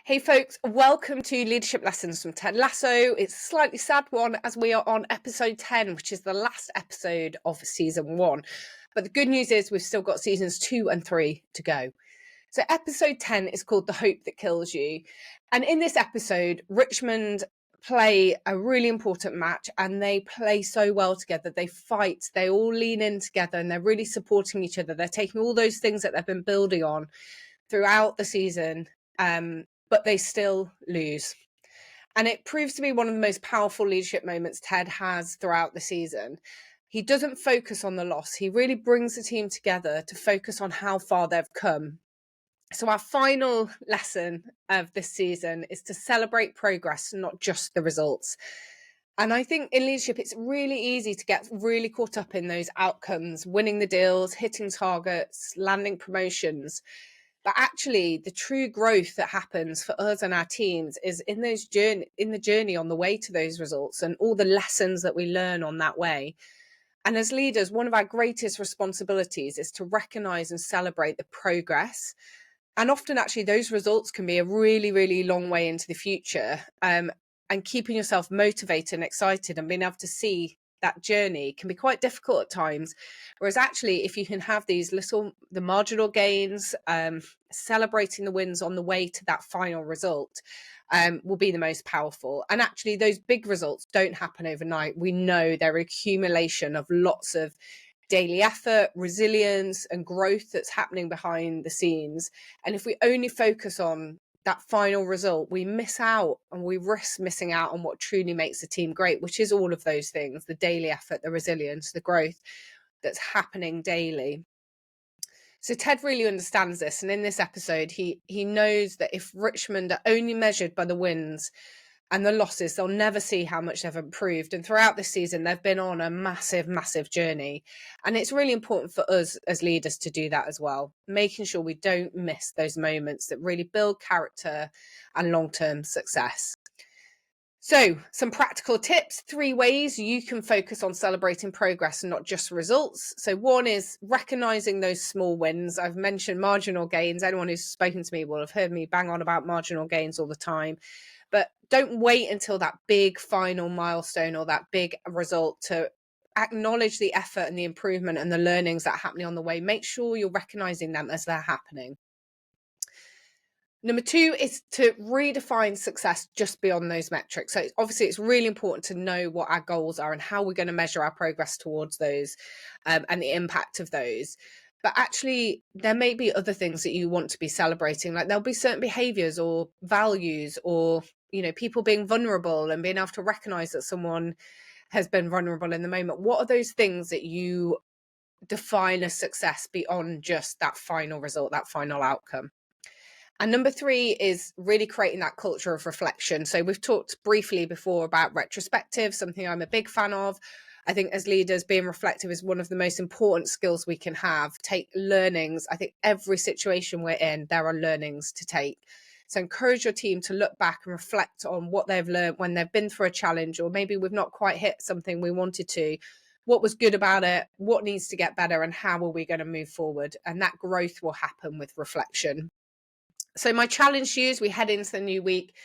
Hey folks, welcome to Leadership Lessons from Ted Lasso. It's a slightly sad one as we are on episode 10, which is the last episode of season 1. But the good news is we've still got seasons 2 and 3 to go. So episode 10 is called The Hope That Kills You. And in this episode, Richmond play a really important match and they play so well together. They fight, they all lean in together and they're really supporting each other. They're taking all those things that they've been building on throughout the season, but they still lose. And it proves to be one of the most powerful leadership moments Ted has throughout the season. He doesn't focus on the loss. He really brings the team together to focus on how far they've come. So our final lesson of this season is to celebrate progress, not just the results. And I think in leadership, it's really easy to get really caught up in those outcomes, winning the deals, hitting targets, landing promotions. But actually, the true growth that happens for us and our teams is in the journey on the way to those results and all the lessons that we learn on that way. And as leaders, one of our greatest responsibilities is to recognize and celebrate the progress. And often, actually, those results can be a really, really long way into the future. And keeping yourself motivated and excited and being able to see that journey can be quite difficult at times. Whereas actually, if you can have the marginal gains, celebrating the wins on the way to that final result, will be the most powerful. And actually, those big results don't happen overnight. We know they're accumulation of lots of daily effort, resilience, and growth that's happening behind the scenes. And if we only focus on that final result, we miss out and we risk missing out on what truly makes the team great, which is all of those things: the daily effort, the resilience, the growth that's happening daily. So Ted really understands this. And in this episode, he knows that if Richmond are only measured by the wins and the losses, they'll never see how much they've improved. And throughout this season, they've been on a massive, massive journey. And it's really important for us as leaders to do that as well, making sure we don't miss those moments that really build character and long-term success. So some practical tips, 3 ways you can focus on celebrating progress and not just results. So one is recognizing those small wins. I've mentioned marginal gains. Anyone who's spoken to me will have heard me bang on about marginal gains all the time. But don't wait until that big final milestone or that big result to acknowledge the effort and the improvement and the learnings that are happening on the way. Make sure you're recognizing them as they're happening. Number 2 is to redefine success just beyond those metrics. So obviously it's really important to know what our goals are and how we're going to measure our progress towards those, and the impact of those. But actually, there may be other things that you want to be celebrating. Like there'll be certain behaviors or values or, people being vulnerable and being able to recognize that someone has been vulnerable in the moment. What are those things that you define as success beyond just that final result, that final outcome? And number 3 is really creating that culture of reflection. So we've talked briefly before about retrospective, something I'm a big fan of. I think as leaders, being reflective is one of the most important skills we can have. Take learnings. I think every situation we're in, there are learnings to take. So encourage your team to look back and reflect on what they've learned when they've been through a challenge, or maybe we've not quite hit something we wanted to. What was good about it? What needs to get better? And how are we going to move forward? And that growth will happen with reflection. So my challenge to you as we head into the new week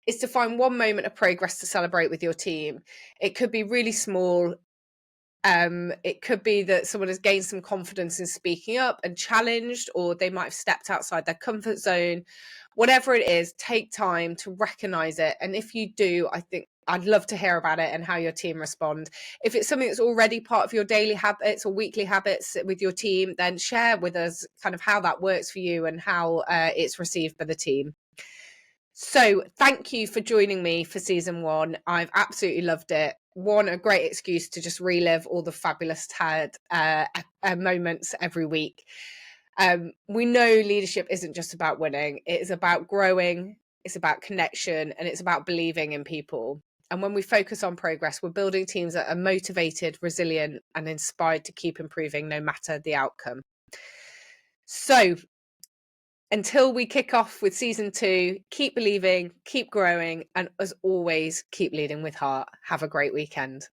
is to find one moment of progress to celebrate with your team. It could be really small. It could be that someone has gained some confidence in speaking up and challenged, or they might have stepped outside their comfort zone. Whatever it is, take time to recognize it. And if you do, I think I'd love to hear about it and how your team respond. If it's something that's already part of your daily habits or weekly habits with your team, then share with us kind of how that works for you and how it's received by the team. So thank you for joining me for season 1. I've absolutely loved it. A great excuse to just relive all the fabulous Ted moments every week. We know leadership isn't just about winning. It is about growing. It's about connection, and it's about believing in people. And when we focus on progress, we're building teams that are motivated, resilient, and inspired to keep improving no matter the outcome. So until we kick off with season 2, keep believing, keep growing, and as always, keep leading with heart. Have a great weekend.